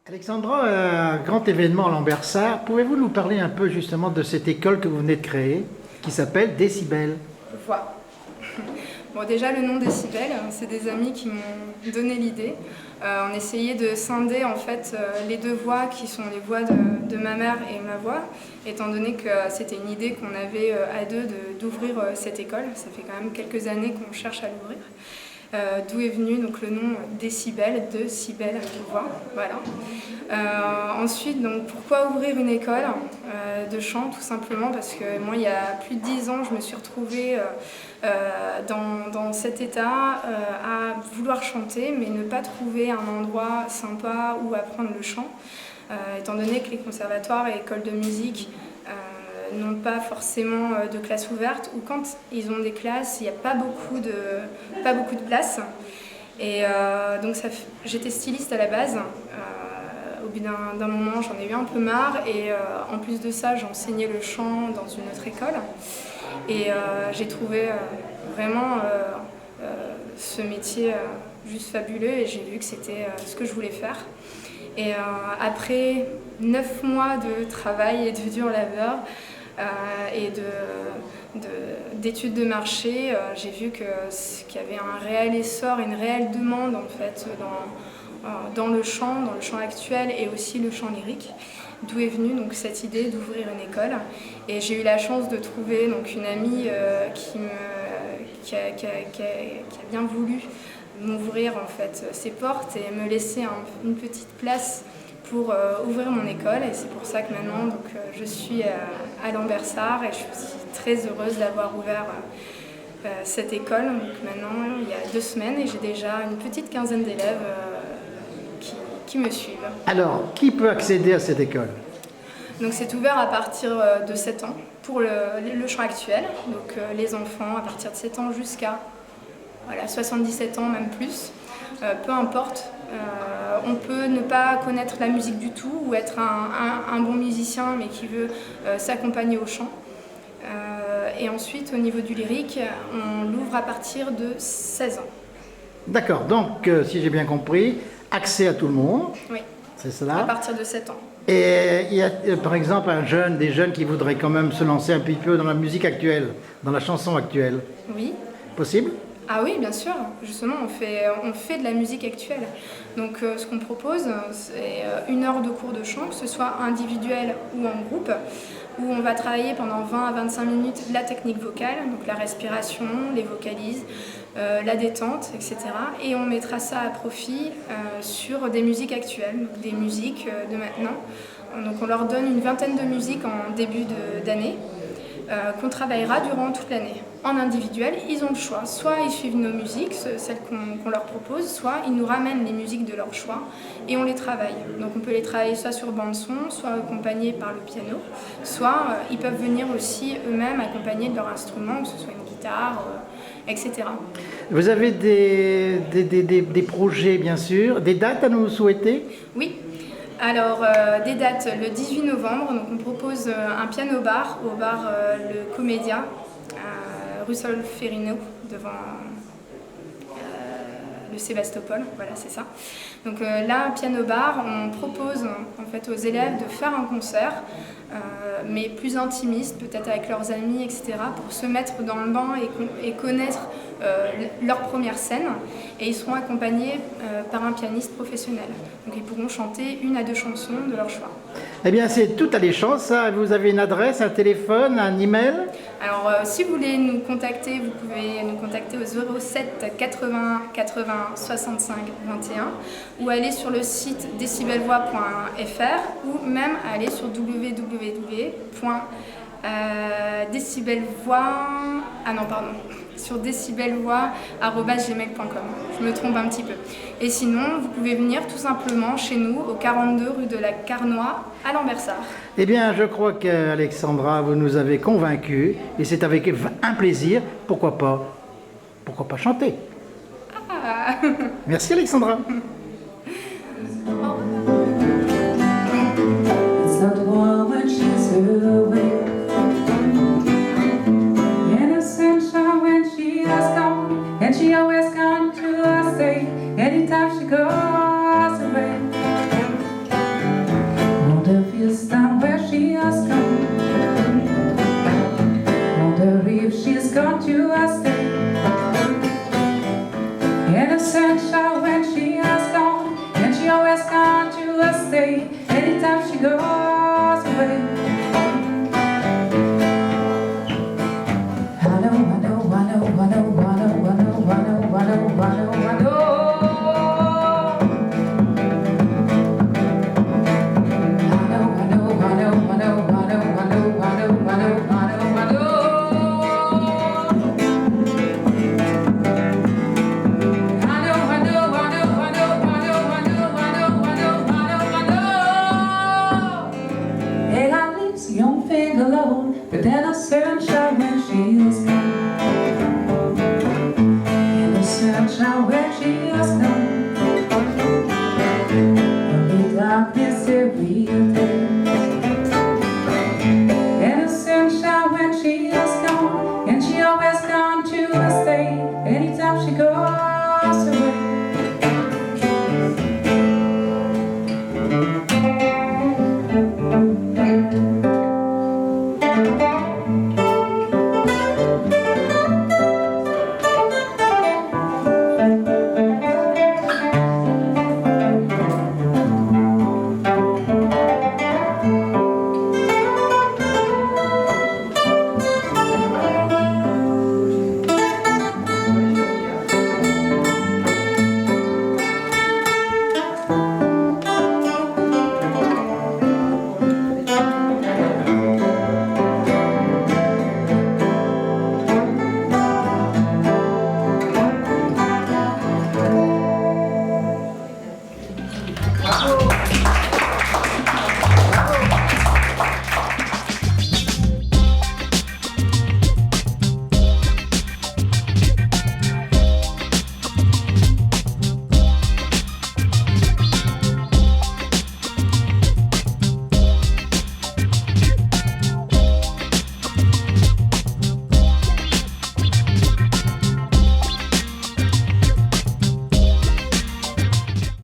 Alexandra, un grand événement à Lambersart. Pouvez-vous nous parler un peu justement de cette école que vous venez de créer, qui s'appelle Décibel? Voix. Bon, déjà le nom Décibel, c'est des amis qui m'ont donné l'idée. On essayait de scinder en fait les deux voix qui sont les voix de ma mère et ma voix, étant donné que c'était une idée qu'on avait à deux d'ouvrir cette école. Ça fait quand même quelques années qu'on cherche à l'ouvrir. D'où est venu donc le nom Décibel, de Cybèle voix. Voilà. Ensuite, donc, pourquoi ouvrir une école de chant? Tout simplement parce que moi, il y a plus de 10 ans, je me suis retrouvée dans cet état à vouloir chanter, mais ne pas trouver un endroit sympa où apprendre le chant, étant donné que les conservatoires et écoles de musique n'ont pas forcément de classes ouvertes, ou quand ils ont des classes, il n'y a pas beaucoup de place. Et donc j'étais styliste à la base. Au bout d'un moment, j'en ai eu un peu marre, et en plus de ça, j'enseignais le chant dans une autre école. Et j'ai trouvé vraiment ce métier juste fabuleux, et j'ai vu que c'était ce que je voulais faire. Et après 9 mois de travail et de dur labeur, et d'études de marché, j'ai vu qu'il y avait un réel essor, une réelle demande en fait dans le chant actuel et aussi le chant lyrique. D'où est venue donc cette idée d'ouvrir une école. Et j'ai eu la chance de trouver donc une amie qui a bien voulu m'ouvrir en fait ses portes et me laisser une petite place pour ouvrir mon école, et c'est pour ça que maintenant donc, je suis à Lambersart, et je suis très heureuse d'avoir ouvert cette école. Donc maintenant, il y a 2 semaines, et j'ai déjà une petite quinzaine d'élèves qui me suivent. Alors, qui peut accéder à cette école? Donc c'est ouvert à partir de 7 ans pour le chant actuel, donc les enfants à partir de 7 ans jusqu'à 77 ans, même plus, peu importe. On peut ne pas connaître la musique du tout ou être un bon musicien mais qui veut s'accompagner au chant. Et ensuite, au niveau du lyrique, on l'ouvre à partir de 16 ans. D'accord, donc si j'ai bien compris, accès à tout le monde, oui, c'est cela. À partir de 7 ans. Et il y a par exemple des jeunes qui voudraient quand même se lancer un petit peu dans la musique actuelle, dans la chanson actuelle. Oui. Possible? Ah oui, bien sûr. Justement, on fait de la musique actuelle. Donc ce qu'on propose, c'est 1 heure de cours de chant, que ce soit individuel ou en groupe, où on va travailler pendant 20 à 25 minutes la technique vocale, donc la respiration, les vocalises, la détente, etc. Et on mettra ça à profit sur des musiques actuelles, donc des musiques de maintenant. Donc on leur donne une vingtaine de musiques en début d'année, qu'on travaillera durant toute l'année. En individuel, ils ont le choix. Soit ils suivent nos musiques, celles qu'on leur propose, soit ils nous ramènent les musiques de leur choix et on les travaille. Donc on peut les travailler soit sur bande-son, soit accompagnés par le piano, soit ils peuvent venir aussi eux-mêmes accompagnés de leur instrument, que ce soit une guitare, etc. Vous avez des projets, bien sûr, des dates à nous souhaiter? Oui. Alors, des dates, le 18 novembre, donc on propose un piano-bar au bar Le Comédia, rue Solferino, devant le Sébastopol, voilà, c'est ça. Donc là, piano-bar, on propose en fait aux élèves de faire un concert, mais plus intimiste, peut-être avec leurs amis, etc., pour se mettre dans le bain et connaître leur première scène, et ils seront accompagnés par un pianiste professionnel. Donc ils pourront chanter 1 à 2 chansons de leur choix. Eh bien, c'est tout alléchant, ça. Vous avez une adresse, un téléphone, un email? Alors, si vous voulez nous contacter, vous pouvez nous contacter au 07 80 80 65 21, ou aller sur le site decibelvoix.fr, ou même aller sur sur decibelvoix@gmail.com. Je me trompe un petit peu. Et sinon, vous pouvez venir tout simplement chez nous au 42 rue de la Carnoy à Lambersart. Eh bien, je crois qu'Alexandra, vous nous avez convaincus, et c'est avec un plaisir. Pourquoi pas chanter? Ah. Merci Alexandra. It's not war when she's she's gone to stay. In the sunshine when she has gone, and she always gone to stay. Anytime she goes away. I know, I know, I know, I know, I know, I know, I know, I know, I know, I know. Young thing alone, but then the sunshine when she is